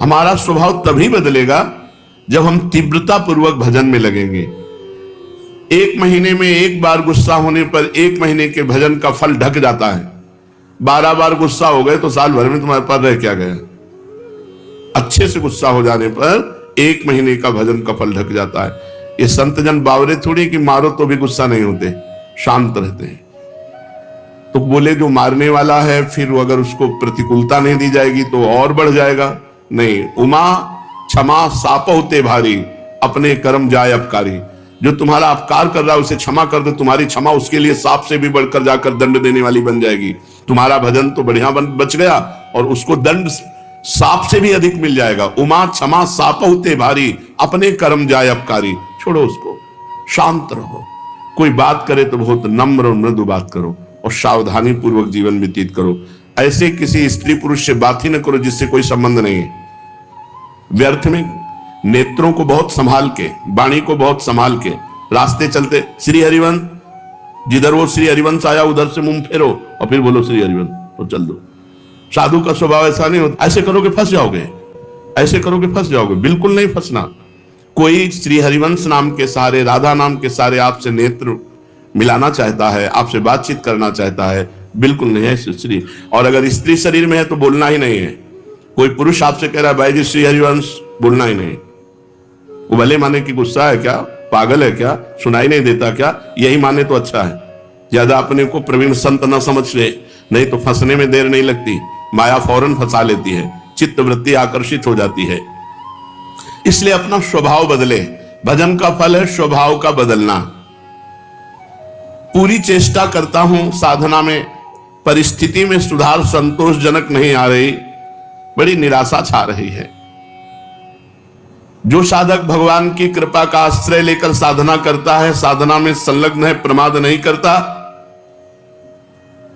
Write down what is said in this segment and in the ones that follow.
हमारा स्वभाव तभी बदलेगा जब हम तीव्रता पूर्वक भजन में लगेंगे। एक महीने में एक बार गुस्सा होने पर एक महीने के भजन का फल ढक जाता है। 12 बार गुस्सा हो गए तो साल भर में तुम्हारे पास रह क्या गया। अच्छे से गुस्सा हो जाने पर एक महीने का भजन का फल ढक जाता है। ये संत जन बावरे थोड़ी कि मारो तो भी गुस्सा नहीं होते, शांत रहते हैं। तो बोले जो मारने वाला है फिर अगर उसको प्रतिकूलता नहीं दी जाएगी तो और बढ़ जाएगा। नहीं, उमा क्षमा सापहुते भारी, अपने कर्म जाए अपकारी। जो तुम्हारा अपकार कर रहा है उसे क्षमा कर दो, तुम्हारी क्षमा उसके लिए सांप से भी बढ़कर जाकर दंड देने वाली बन जाएगी। तुम्हारा भजन तो बढ़िया बच गया और उसको दंड सांप से भी अधिक मिल जाएगा। उमा क्षमा सापहुते भारी, अपने कर्म जाए अपकारी। छोड़ो उसको, शांत रहो। कोई बात करे तो बहुत नम्र और मृदु बात करो और सावधानी पूर्वक जीवन व्यतीत करो। ऐसे किसी स्त्री पुरुष से बात ही न करो जिससे कोई संबंध नहीं है। व्यर्थ में नेत्रों को बहुत संभाल के, वाणी को बहुत संभाल के रास्ते चलते, श्री हरिवंश, जिधर वो श्री हरिवंश आया उधर से मुंह फेरो और फिर बोलो श्री हरिवंश तो चल दो। साधु का स्वभाव ऐसा नहीं होता। ऐसे करोगे फंस जाओगे, ऐसे करोगे फंस जाओगे। बिल्कुल नहीं फंसना। कोई श्री हरिवंश नाम के सहारे, राधा नाम के सहारे आपसे नेत्र मिलाना चाहता है, आपसे बातचीत करना चाहता है, बिल्कुल नहीं है स्त्री। और अगर स्त्री शरीर में है तो बोलना ही नहीं है। कोई पुरुष आपसे कह रहा है भाई जी श्री हरिवंश, बोलना ही नहीं। वो भले माने कि गुस्सा है क्या, पागल है क्या, सुनाई नहीं देता क्या, यही माने तो अच्छा है। ज्यादा अपने को प्रवीण संत न समझ ले, नहीं तो फंसने में देर नहीं लगती। माया फौरन फंसा लेती है, चित्त वृत्ति आकर्षित हो जाती है। इसलिए अपना स्वभाव बदले। भजन का फल है स्वभाव का बदलना। पूरी चेष्टा करता हूं साधना में, परिस्थिति में सुधार संतोषजनक नहीं आ रही, बड़ी निराशा छा रही है। जो साधक भगवान की कृपा का आश्रय लेकर साधना करता है, साधना में संलग्न है, प्रमाद नहीं करता,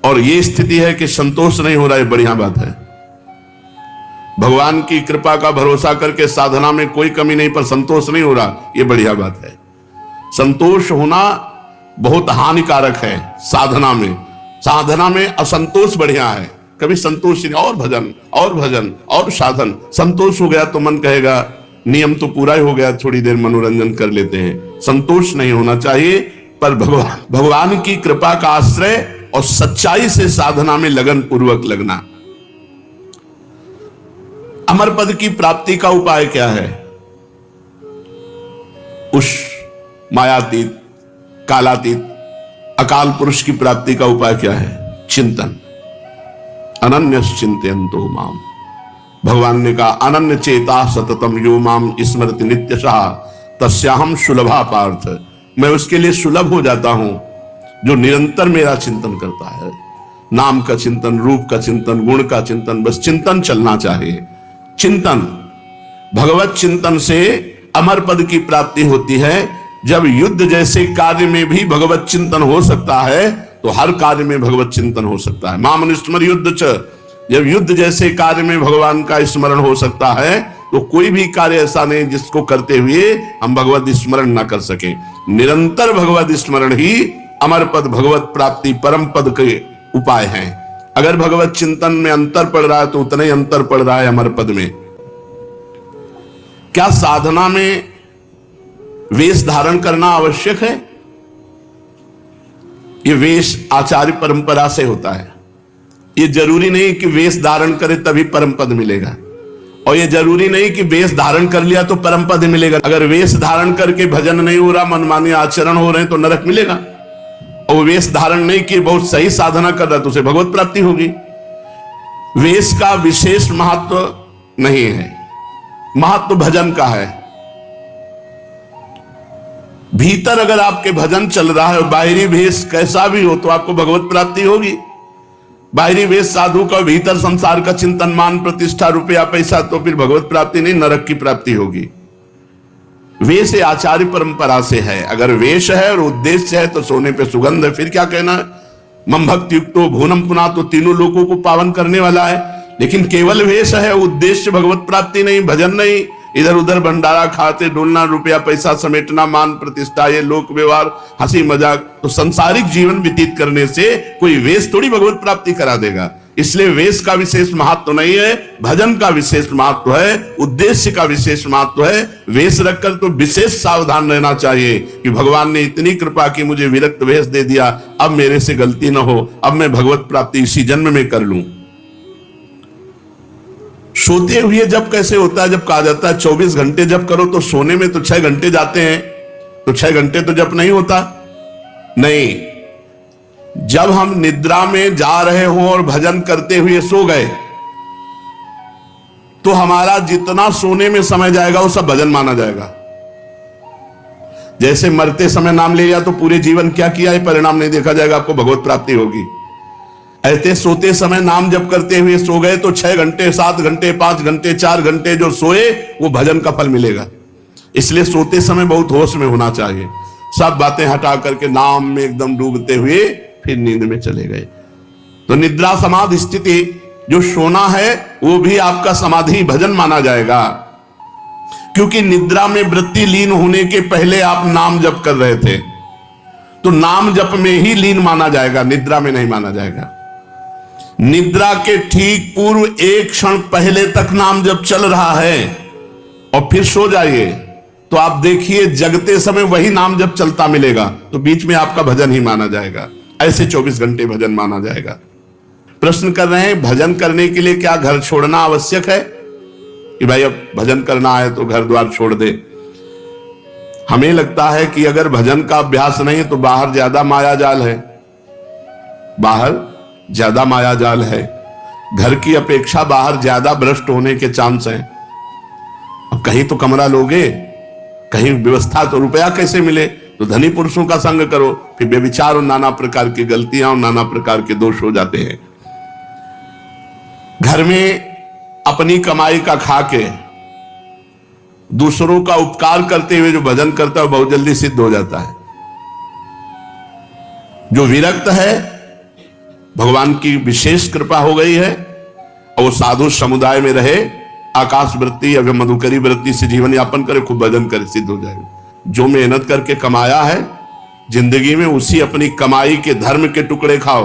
और ये स्थिति है कि संतोष नहीं हो रहा है, बढ़िया बात है। भगवान की कृपा का भरोसा करके साधना में कोई कमी नहीं पर संतोष नहीं हो रहा, ये बढ़िया बात है। संतोष होना बहुत हानिकारक है साधना में। साधना में असंतोष बढ़िया है। कभी संतोष नहीं, और भजन और भजन और साधन। संतोष हो गया तो मन कहेगा नियम तो पूरा ही हो गया, थोड़ी देर मनोरंजन कर लेते हैं। संतोष नहीं होना चाहिए, पर भगवान की कृपा का आश्रय और सच्चाई से साधना में लगन पूर्वक लगना। अमर पद की प्राप्ति का उपाय क्या है? उस मायातीत, कालातीत, अकाल पुरुष की प्राप्ति का उपाय क्या है? चिंतन। अनन्य चिंतयन्तो माम। भगवान ने कहा अनन्य चेता सततम यो माम स्मरति नित्यशः तस्याहम सुलभा पार्थ। मैं उसके लिए सुलभ हो जाता हूं जो निरंतर मेरा चिंतन करता है। नाम का चिंतन, रूप का चिंतन, गुण का चिंतन, बस चिंतन चलना चाहिए। चिंतन, भगवत चिंतन से अमर पद की प्राप्ति होती है। जब युद्ध जैसे कार्य में भी भगवत चिंतन हो सकता है तो हर कार्य में भगवत चिंतन हो सकता है। माम अनुस्मर युद्ध च। जब युद्ध जैसे कार्य में भगवान का स्मरण हो सकता है तो कोई भी कार्य ऐसा नहीं जिसको करते हुए हम भगवत स्मरण ना कर सके। निरंतर भगवत स्मरण ही अमर पद, भगवत प्राप्ति, परम पद के उपाय हैं। अगर भगवत चिंतन में अंतर पड़ रहा है तो उतना ही अंतर पड़ रहा है अमर पद में। क्या साधना में वेश धारण करना आवश्यक है? ये वेश आचार्य परंपरा से होता है। ये जरूरी नहीं कि वेश धारण करे तभी परम पद मिलेगा, और ये जरूरी नहीं कि वेश धारण कर लिया तो परम पद मिलेगा। अगर वेश धारण करके भजन नहीं हो रहा, मनमानी आचरण हो रहे हैं तो नरक मिलेगा। और वेश धारण नहीं किए, बहुत सही साधना कर रहा है तो उसे भगवत प्राप्ति होगी। वेश का विशेष महत्व नहीं है, महत्व भजन का है। भीतर अगर आपके भजन चल रहा है और बाहरी वेश कैसा भी हो तो आपको भगवत प्राप्ति होगी। बाहरी वेश साधु का, भीतर संसार का चिंतन, मान प्रतिष्ठा, रुपया पैसा, तो फिर भगवत प्राप्ति नहीं, नरक की प्राप्ति होगी। वेश आचार्य परंपरा से है। अगर वेश है और उद्देश्य है तो सोने पे सुगंध है, फिर क्या कहना है। मम भक्ति युक्तो भूनम पुना, तो तीनों लोगों को पावन करने वाला है। लेकिन केवल वेश है, उद्देश्य भगवत प्राप्ति नहीं, भजन नहीं, इधर उधर भंडारा खाते डोलना, रुपया पैसा समेटना, मान प्रतिष्ठा, ये लोक व्यवहार, हंसी मजाक, तो संसारिक जीवन व्यतीत करने से कोई वेश थोड़ी भगवत प्राप्ति करा देगा। इसलिए वेश का विशेष महत्व नहीं है, भजन का विशेष महत्व है, उद्देश्य का विशेष महत्व है। वेश रखकर तो विशेष सावधान रहना चाहिए कि भगवान ने इतनी कृपा की, मुझे विरक्त वेश दे दिया, अब मेरे से गलती न हो, अब मैं भगवत प्राप्ति इसी जन्म में कर लूं। सोते हुए जब कैसे होता है, जब कहा जाता है 24 घंटे जप करो, तो सोने में तो 6 घंटे जाते हैं, तो 6 घंटे तो जप नहीं होता। नहीं, जब हम निद्रा में जा रहे हों और भजन करते हुए सो गए, तो हमारा जितना सोने में समय जाएगा वो सब भजन माना जाएगा। जैसे मरते समय नाम ले लिया तो पूरे जीवन क्या किया है परिणाम नहीं देखा जाएगा, आपको भगवत प्राप्ति होगी। ऐसे सोते समय नाम जप करते हुए सो गए तो 6 घंटे, 7 घंटे, 5 घंटे, 4 घंटे जो सोए वो भजन का फल मिलेगा। इसलिए सोते समय बहुत होश में होना चाहिए, सब बातें हटा करके नाम में एकदम डूबते हुए फिर नींद में चले गए। तो निद्रा समाधि स्थिति, जो सोना है वो भी आपका समाधि भजन माना जाएगा, क्योंकि निद्रा में वृत्ति लीन होने के पहले आप नाम जप कर रहे थे, तो नाम जप में ही लीन माना जाएगा, निद्रा में नहीं माना जाएगा। निद्रा के ठीक पूर्व एक क्षण पहले तक नाम जप चल रहा है और फिर सो जाइए, तो आप देखिए जगते समय वही नाम जप चलता मिलेगा, तो बीच में आपका भजन ही माना जाएगा। ऐसे 24 घंटे भजन माना जाएगा। प्रश्न कर रहे हैं, भजन करने के लिए क्या घर छोड़ना आवश्यक है कि भाई अब भजन करना है तो घर द्वार छोड़ दे? हमें लगता है कि अगर भजन का अभ्यास नहीं है तो बाहर ज्यादा माया जाल है, बाहर ज्यादा माया जाल है, घर की अपेक्षा बाहर ज्यादा भ्रष्ट होने के चांस हैं। अब कहीं तो कमरा लोगे, कहीं व्यवस्था, तो रुपया कैसे मिले? तो धनी पुरुषों का संग करो, फिर बेविचार और नाना प्रकार की गलतियां और नाना प्रकार के दोष हो जाते हैं। घर में अपनी कमाई का खा के दूसरों का उपकार करते हुए जो भजन करता है बहुत जल्दी सिद्ध हो जाता है। जो विरक्त है, भगवान की विशेष कृपा हो गई है और वो साधु समुदाय में रहे, आकाश वृत्ति या मधुकरी वृत्ति से जीवन यापन करे, खूब भजन करे, सिद्ध हो जाएगा। जो मेहनत करके कमाया है जिंदगी में, उसी अपनी कमाई के धर्म के टुकड़े खाओ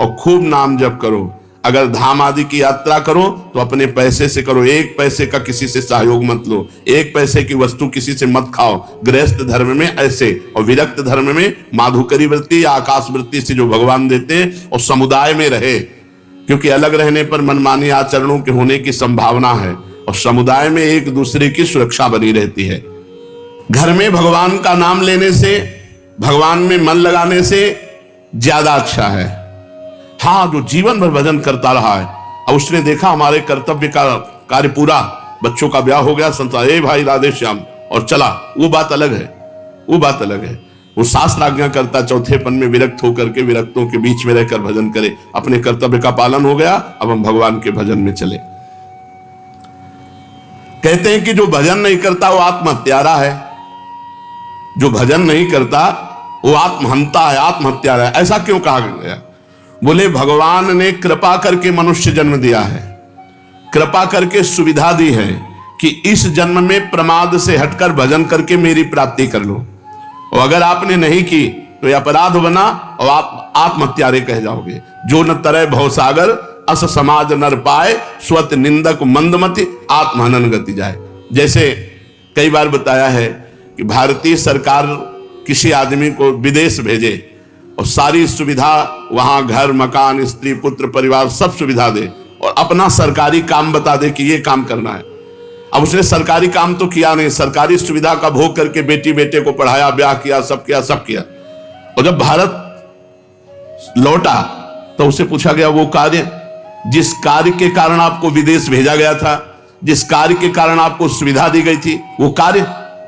और खूब नाम जप करो। अगर धाम आदि की यात्रा करो तो अपने पैसे से करो, 1 पैसे का किसी से सहयोग मत लो, 1 पैसे की वस्तु किसी से मत खाओ। गृहस्थ धर्म में ऐसे, और विरक्त धर्म में माधुकरी वृत्ति या आकाश वृत्ति से जो भगवान देते हैं, और समुदाय में रहे, क्योंकि अलग रहने पर मनमानी आचरणों के होने की संभावना है, और समुदाय में एक दूसरे की सुरक्षा बनी रहती है। घर में भगवान का नाम लेने से, भगवान में मन लगाने से ज्यादा अच्छा है। हाँ, जो जीवन भर भजन करता रहा है और उसने देखा हमारे कर्तव्य का कार्य पूरा, बच्चों का ब्याह हो गया, संसार ए भाई राधे श्याम और चला, वो बात अलग है, वो बात अलग है। वो शास्त्र आज्ञा करता चौथेपन में विरक्त होकर के विरक्तों के बीच में रहकर भजन करे, अपने कर्तव्य का पालन हो गया, अब हम भगवान के भजन में चले। कहते हैं कि जो भजन नहीं करता वो आत्महत्यारा है, जो भजन नहीं करता वो आत्महंता है, आत्महत्यारा है। ऐसा क्यों कहा गया? बोले भगवान ने कृपा करके मनुष्य जन्म दिया है, कृपा करके सुविधा दी है कि इस जन्म में प्रमाद से हटकर भजन करके मेरी प्राप्ति कर लो, और अगर आपने नहीं की तो यह अपराध बना और आप आत्महत्यारे कह जाओगे। जो न तरह भवसागर अस समाज नर पाए, स्वत निंदक मंदमति आत्महनन गति जाए। जैसे कई बार बताया है कि भारतीय सरकार किसी आदमी को विदेश भेजे और सारी सुविधा वहां, घर मकान स्त्री पुत्र परिवार सब सुविधा दे, और अपना सरकारी काम बता दे कि ये काम करना है। अब उसने सरकारी काम तो किया नहीं, सरकारी सुविधा का भोग करके बेटी बेटे को पढ़ाया, ब्याह किया, सब किया, सब किया, और जब भारत लौटा तो उसे पूछा गया वो कार्य, जिस कार्य के कारण आपको विदेश भेजा गया था, जिस कार्य के कारण आपको सुविधा दी गई थी, वो कार्य?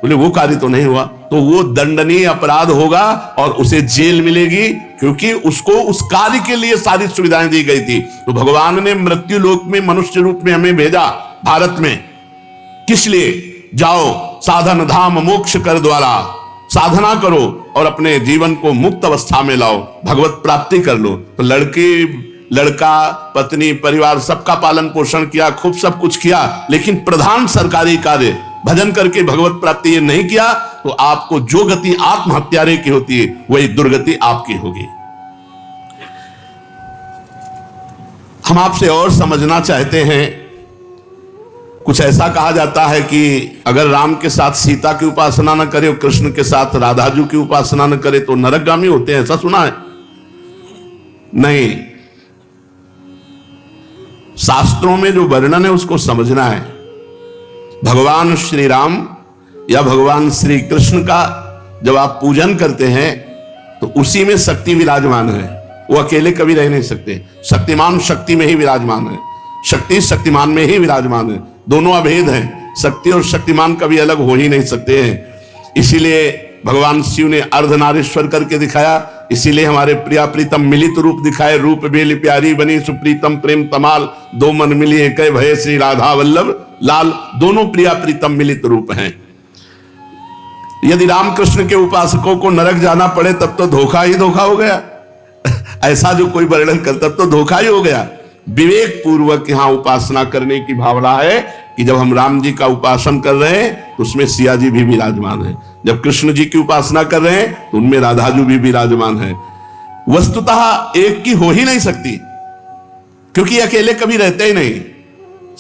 बोले वो कार्य तो नहीं हुआ, तो वो दंडनीय अपराध होगा और उसे जेल मिलेगी, क्योंकि उसको उस कार्य के लिए सारी सुविधाएं दी गई थी। तो भगवान ने मृत्यु लोक में मनुष्य रूप में हमें भेजा भारत में, किस लिए? जाओ साधन धाम मोक्ष कर द्वारा, साधना करो और अपने जीवन को मुक्त अवस्था में लाओ, भगवत प्राप्ति कर लो। तो लड़का पत्नी परिवार सबका पालन पोषण किया, खूब सब कुछ किया, लेकिन प्रधान सरकारी कार्य भजन करके भगवत प्राप्ति ये नहीं किया, तो आपको जो गति आत्महत्यारे की होती है वही दुर्गति आपकी होगी। हम आपसे और समझना चाहते हैं। कुछ ऐसा कहा जाता है कि अगर राम के साथ सीता की उपासना न करे और कृष्ण के साथ राधाजू की उपासना न करे तो नरकगामी होते हैं, ऐसा सुना है? नहीं, शास्त्रों में जो वर्णन है उसको समझना है। भगवान श्री राम या भगवान श्री कृष्ण का जब आप पूजन करते हैं तो उसी में शक्ति विराजमान है, वो अकेले कभी रह नहीं सकते। शक्तिमान शक्ति में ही विराजमान है, शक्ति शक्तिमान में ही विराजमान है, दोनों अभेद हैं। शक्ति और शक्तिमान कभी अलग हो ही नहीं सकते हैं। इसीलिए भगवान शिव ने अर्धनारीश्वर करके दिखाया, इसीलिए हमारे प्रिया प्रीतम मिलित रूप दिखाए। रूप बेली प्यारी बनी सुप्रीतम प्रेम तमाल, दो मन मिली एक भय श्री राधा वल्लभ लाल। दोनों प्रिया प्रीतम मिलित रूप हैं। यदि रामकृष्ण के उपासकों को नरक जाना पड़े तब तो धोखा ही धोखा हो गया। ऐसा जो कोई वर्णन करता तब तो धोखा ही हो गया। विवेक पूर्वक यहां उपासना करने की भावना है कि जब हम राम जी का उपासन कर रहे हैं तो उसमें सिया जी भी विराजमान है, जब कृष्ण जी की उपासना कर रहे हैं तो उनमें राधाजू भी विराजमान है। वस्तुतः एक की हो ही नहीं सकती, क्योंकि अकेले कभी रहते ही नहीं।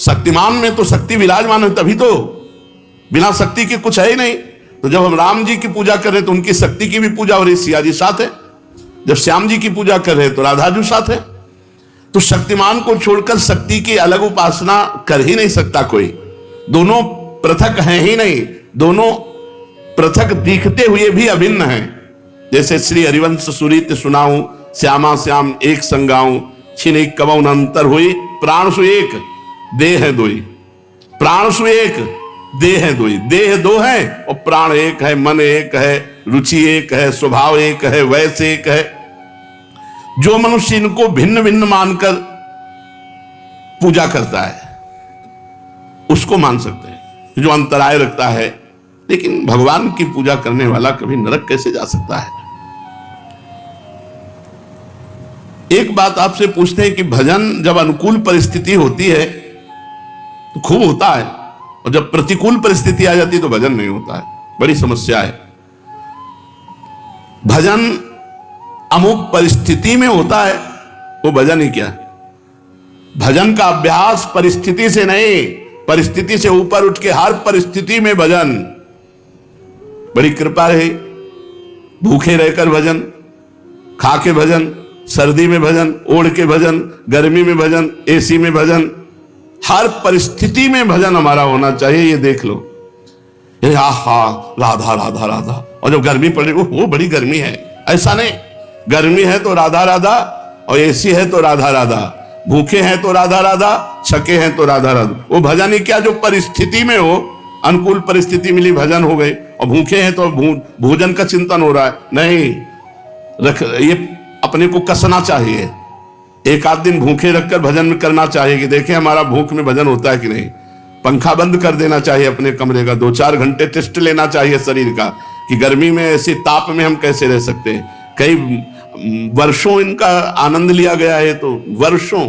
शक्तिमान में तो शक्ति विराजमान है, तभी तो, बिना शक्ति के कुछ है ही नहीं। तो जब हम राम जी की पूजा कर रहे हैं तो उनकी शक्ति की भी पूजा हो रही, सिया जी साथ है। जब श्याम जी की पूजा कर रहे हैं तो राधाजू साथ है। तो शक्तिमान को छोड़कर शक्ति की अलग उपासना कर ही नहीं सकता कोई। दोनों पृथक हैं ही नहीं, दोनों पृथक दिखते हुए भी अभिन्न हैं। जैसे श्री हरिवंश सुरीत सुनाऊं, श्यामा श्याम एक संगाऊं, छिन एक कबौन अंतर हुई, प्राण सु एक देह है दोई। प्राण सु एक देह है दोई, देह दो है और प्राण एक है, मन एक है, रुचि एक है, स्वभाव एक है, वैसे एक है। जो मनुष्य इनको भिन्न भिन्न मानकर पूजा करता है उसको मान सकते हैं, जो अंतराय रखता है। लेकिन भगवान की पूजा करने वाला कभी नरक कैसे जा सकता है? एक बात आपसे पूछते हैं कि भजन जब अनुकूल परिस्थिति होती है तो खूब होता है, और जब प्रतिकूल परिस्थिति आ जाती है तो भजन नहीं होता है। बड़ी समस्या है। भजन अमुक परिस्थिति में होता है, वो भजन ही क्या। भजन का अभ्यास परिस्थिति से नहीं, परिस्थिति से ऊपर उठ के हर परिस्थिति में भजन। बड़ी कृपा रही, भूखे रहकर भजन, खा के भजन, सर्दी में भजन, ओढ़ के भजन, गर्मी में भजन, एसी में भजन, हर परिस्थिति में भजन हमारा होना चाहिए। ये देख लो, ये आहा राधा राधा राधा, और जब गर्मी पड़ रही वो बड़ी गर्मी है, ऐसा नहीं। गर्मी है तो राधा राधा, और एसी है तो राधा राधा, भूखे हैं तो राधा राधा, छके हैं तो राधा राधा। वो भजन ही क्या जो परिस्थिति में हो, अनुकूल परिस्थिति मिली भजन हो गई, और भूखे हैं तो भोजन का चिंतन हो रहा है। नहीं, ये अपने को कसना चाहिए। एक आध दिन भूखे रखकर भजन करना चाहिए कि देखें हमारा भूख में भजन होता है कि नहीं। पंखा बंद कर देना चाहिए अपने कमरे का, 2-4 घंटे टेस्ट लेना चाहिए शरीर का कि गर्मी में ऐसे ताप में हम कैसे रह सकते हैं। कई वर्षों इनका आनंद लिया गया है, तो वर्षों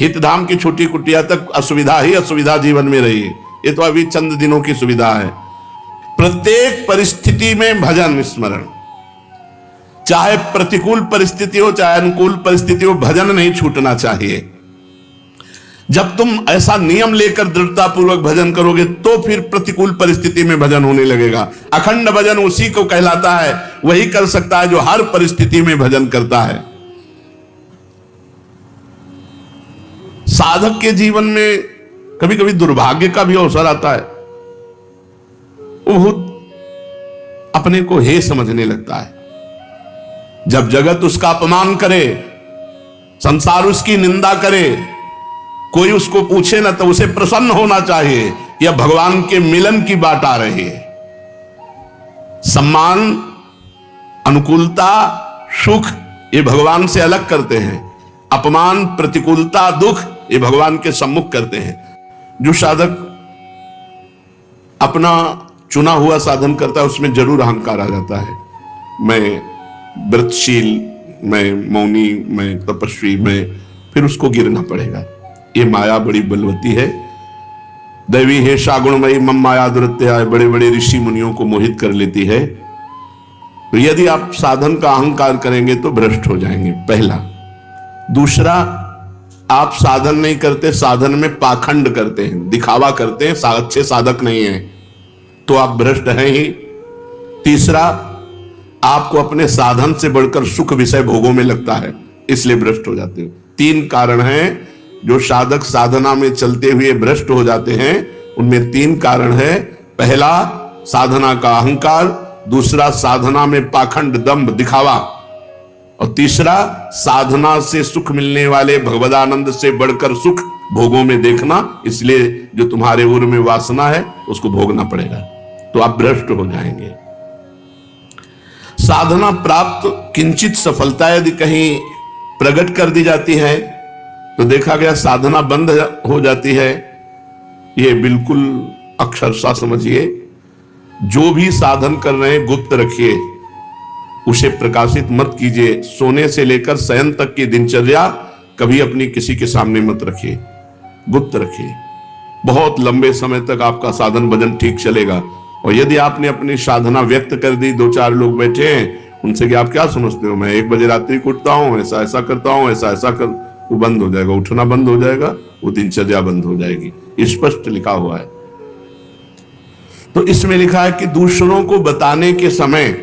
हितधाम की छोटी कुटिया तक असुविधा ही असुविधा जीवन में रही है। ये तो अभी चंद दिनों की सुविधा है। प्रत्येक परिस्थिति में भजन स्मरण, चाहे प्रतिकूल परिस्थिति हो चाहे अनुकूल परिस्थिति हो, भजन नहीं छूटना चाहिए। जब तुम ऐसा नियम लेकर दृढ़ता पूर्वक भजन करोगे तो फिर प्रतिकूल परिस्थिति में भजन होने लगेगा। अखंड भजन उसी को कहलाता है, वही कर सकता है जो हर परिस्थिति में भजन करता है। साधक के जीवन में कभी कभी दुर्भाग्य का भी अवसर आता है। वो बहुत अपने को हे समझने लगता है। जब जगत उसका अपमान करे, संसार उसकी निंदा करे, कोई उसको पूछे ना, तो उसे प्रसन्न होना चाहिए या भगवान के मिलन की बात आ रही है। सम्मान, अनुकूलता, सुख ये भगवान से अलग करते हैं। अपमान, प्रतिकूलता, दुख ये भगवान के सम्मुख करते हैं। जो साधक अपना चुना हुआ साधन करता है उसमें जरूर अहंकार आ जाता है। मैं व्रतशील, मैं मौनी, मैं तपस्वी, मैं, फिर उसको गिरना पड़ेगा। ये माया बड़ी बलवती है। दैवी है शागुणमयी मम माया दुरत्या, बड़े बड़े ऋषि मुनियों को मोहित कर लेती है। तो यदि आप साधन का अहंकार करेंगे तो भ्रष्ट हो जाएंगे, पहला। दूसरा, आप साधन नहीं करते, साधन में पाखंड करते हैं, दिखावा करते हैं, अच्छे साधक नहीं हैं, तो आप भ्रष्ट हैं ही। तीसरा, आपको अपने साधन से बढ़कर सुख विषय भोगों में लगता है, इसलिए भ्रष्ट हो जाते हो। 3 कारण हैं जो साधक साधना में चलते हुए भ्रष्ट हो जाते हैं। उनमें 3 कारण है। पहला, साधना का अहंकार, दूसरा, साधना में पाखंड दंभ दिखावा, और तीसरा, साधना से सुख मिलने वाले भगवदानंद से बढ़कर सुख भोगों में देखना। इसलिए जो तुम्हारे उर में वासना है उसको भोगना पड़ेगा, तो आप भ्रष्ट हो जाएंगे। साधना प्राप्त किंचित सफलता यदि कहीं प्रकट कर दी जाती है तो देखा गया साधना बंद हो जाती है। ये बिल्कुल अक्षरशः समझिए, जो भी साधन कर रहे हैं गुप्त रखिए, उसे प्रकाशित मत कीजिए। सोने से लेकर शयन तक की दिनचर्या कभी अपनी किसी के सामने मत रखिए, गुप्त रखिए। बहुत लंबे समय तक आपका साधन भजन ठीक चलेगा। और यदि आपने अपनी साधना व्यक्त कर दी, 2-4 लोग बैठे हैं, उनसे कि आप क्या समझते हो, मैं 1 बजे रात्रि को उठता हूं, ऐसा ऐसा करता हूं, ऐसा ऐसा कर, वो बंद हो जाएगा, उठना बंद हो जाएगा, वो दिनचर्या बंद हो जाएगी। स्पष्ट लिखा हुआ है। तो इसमें लिखा है कि दूसरों को बताने के समय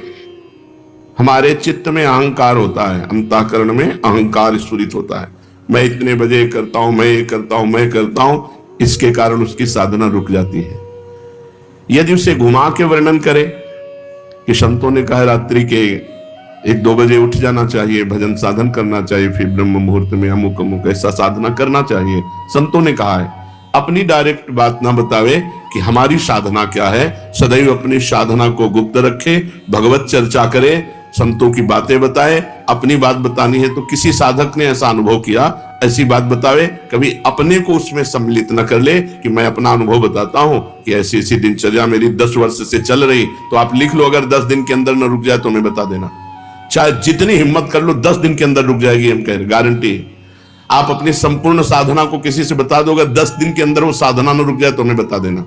हमारे चित्त में अहंकार होता है, अंतःकरण में अहंकार स्फुरित होता है। मैं इतने बजे करता हूं, मैं ये करता हूं, मैं करता हूं, इसके कारण उसकी साधना रुक जाती है। यदि उसे घुमा के वर्णन करे कि संतों ने कहा रात्रि के 1-2 बजे उठ जाना चाहिए, भजन साधन करना चाहिए, फिर ब्रह्म मुहूर्त में अमुक अमुक ऐसा साधना करना चाहिए, संतों ने कहा है, अपनी डायरेक्ट बात ना बतावे कि हमारी साधना क्या है। सदैव अपनी साधना को गुप्त रखे, भगवत चर्चा करे, संतों की बातें बताए। अपनी बात बतानी है तो किसी साधक ने ऐसा अनुभव किया, ऐसी बात बतावे। कभी अपने को उसमें सम्मिलित न कर ले कि मैं अपना अनुभव बताता हूं कि ऐसी ऐसी दिनचर्या मेरी 10 वर्ष से चल रही। तो आप लिख लो, अगर 10 दिन के अंदर न रुक जाए तो हमें बता देना। चाहे जितनी हिम्मत कर लो, 10 दिन के अंदर रुक जाएगी, हम कह रहे, गारंटी। आप अपनी संपूर्ण साधना को किसी से बता दोगे, 10 दिन के अंदर वो साधना न रुक जाए तो हमें बता देना।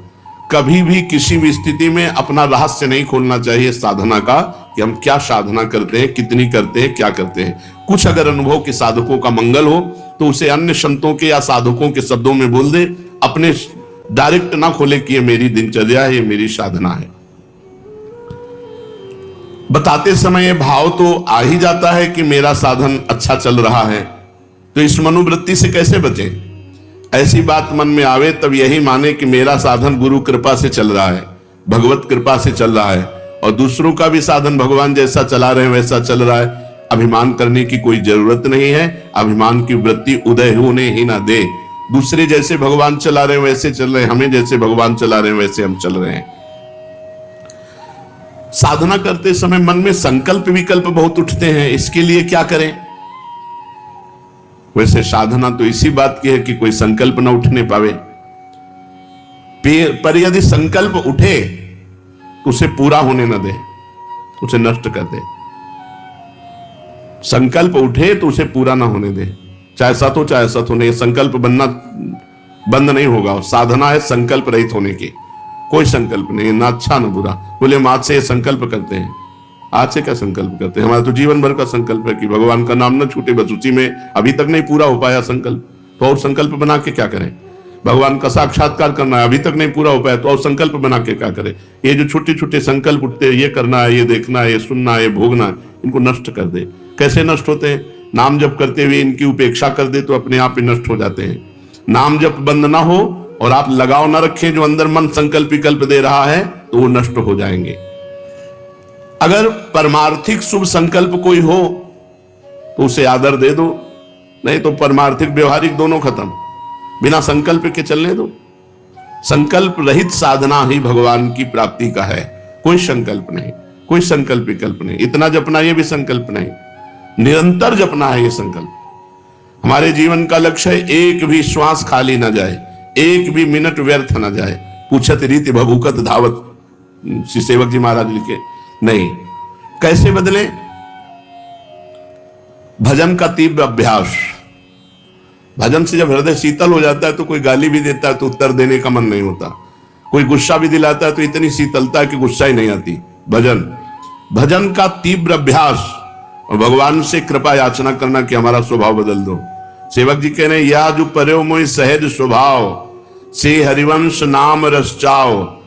कभी भी किसी भी स्थिति में अपना रहस्य नहीं खोलना चाहिए साधना का, कि हम क्या साधना करते हैं, कितनी करते हैं, क्या करते हैं। कुछ अगर अनुभव के साधकों का मंगल हो तो उसे अन्य संतों के या साधकों के शब्दों में बोल दे, अपने डायरेक्ट ना खोले कि ये मेरी दिनचर्या है, ये मेरी साधना है। बताते समय ये भाव तो आ ही जाता है कि मेरा साधन अच्छा चल रहा है, तो इस मनोवृत्ति से कैसे बचे। ऐसी बात मन में आवे तब यही माने कि मेरा साधन गुरु कृपा से चल रहा है, भगवत कृपा से चल रहा है, और दूसरों का भी साधन भगवान जैसा चला रहे हैं वैसा चल रहा है। अभिमान करने की कोई जरूरत नहीं है। अभिमान की वृत्ति उदय होने ही ना दे। दूसरे जैसे भगवान चला रहे हैं वैसे चल रहे हैं, हमें जैसे भगवान चला रहे हैं वैसे हम चल रहे हैं। साधना करते समय मन में संकल्प विकल्प बहुत उठते हैं, इसके लिए क्या करें। वैसे साधना तो इसी बात की है कि कोई संकल्प न उठने पावे, पर यदि संकल्प उठे तो उसे पूरा होने न दे, उसे नष्ट कर दे। संकल्प उठे तो उसे पूरा ना होने दे, चाहे सत हो चाहे असत हो। नहीं, संकल्प बनना बंद नहीं होगा। साधना है संकल्प रहित होने की। कोई संकल्प नहीं, ना अच्छा ना बुरा। बोले हम आज से ये संकल्प करते हैं। आज से क्या संकल्प करते हैं? हमारा तो जीवन भर का संकल्प है कि भगवान का नाम न छूटे, बस उसी में। अभी तक नहीं पूरा हो पाया संकल्प, तो और संकल्प बना के क्या करें। भगवान का साक्षात्कार करना है, अभी तक नहीं पूरा हो पाया, तो और संकल्प बना के क्या करें। ये जो छोटे छोटे संकल्प उठते हैं, ये करना है, ये देखना है, ये सुनना है, ये भोगना है, इनको नष्ट कर दे। कैसे नष्ट होते हैं? नाम जप करते हुए इनकी उपेक्षा कर दे तो अपने आप ही नष्ट हो जाते हैं। नाम जप बंद ना हो और आप लगाव ना रखें जो अंदर मन संकल्प विकल्प दे रहा है, तो वो नष्ट हो जाएंगे। अगर परमार्थिक शुभ संकल्प कोई हो तो उसे आदर दे दो, नहीं तो परमार्थिक व्यवहारिक दोनों खत्म। बिना संकल्प के चलने दो। संकल्प रहित साधना ही भगवान की प्राप्ति का है। कोई संकल्प नहीं, कोई संकल्प विकल्प नहीं। इतना जपना ये भी संकल्प नहीं, निरंतर जपना है ये संकल्प। हमारे जीवन का लक्ष्य है एक भी श्वास खाली ना जाए, एक भी मिनट व्यर्थ ना जाए। पूछत रीति भभूकत धावत, श्री सेवक जी महाराज लिखे। नहीं, कैसे बदले? भजन का तीव्र अभ्यास। भजन से जब हृदय शीतल हो जाता है तो कोई गाली भी देता है तो उत्तर देने का मन नहीं होता। कोई गुस्सा भी दिलाता है तो इतनी शीतलता है कि गुस्सा ही नहीं आती। भजन का तीव्र अभ्यास और भगवान से कृपा याचना करना कि हमारा स्वभाव बदल दो। सेवक जी कह रहे हैं, या जो पर्यो मोहि सहज स्वभाव, से हरिवंश नाम रस चाओ,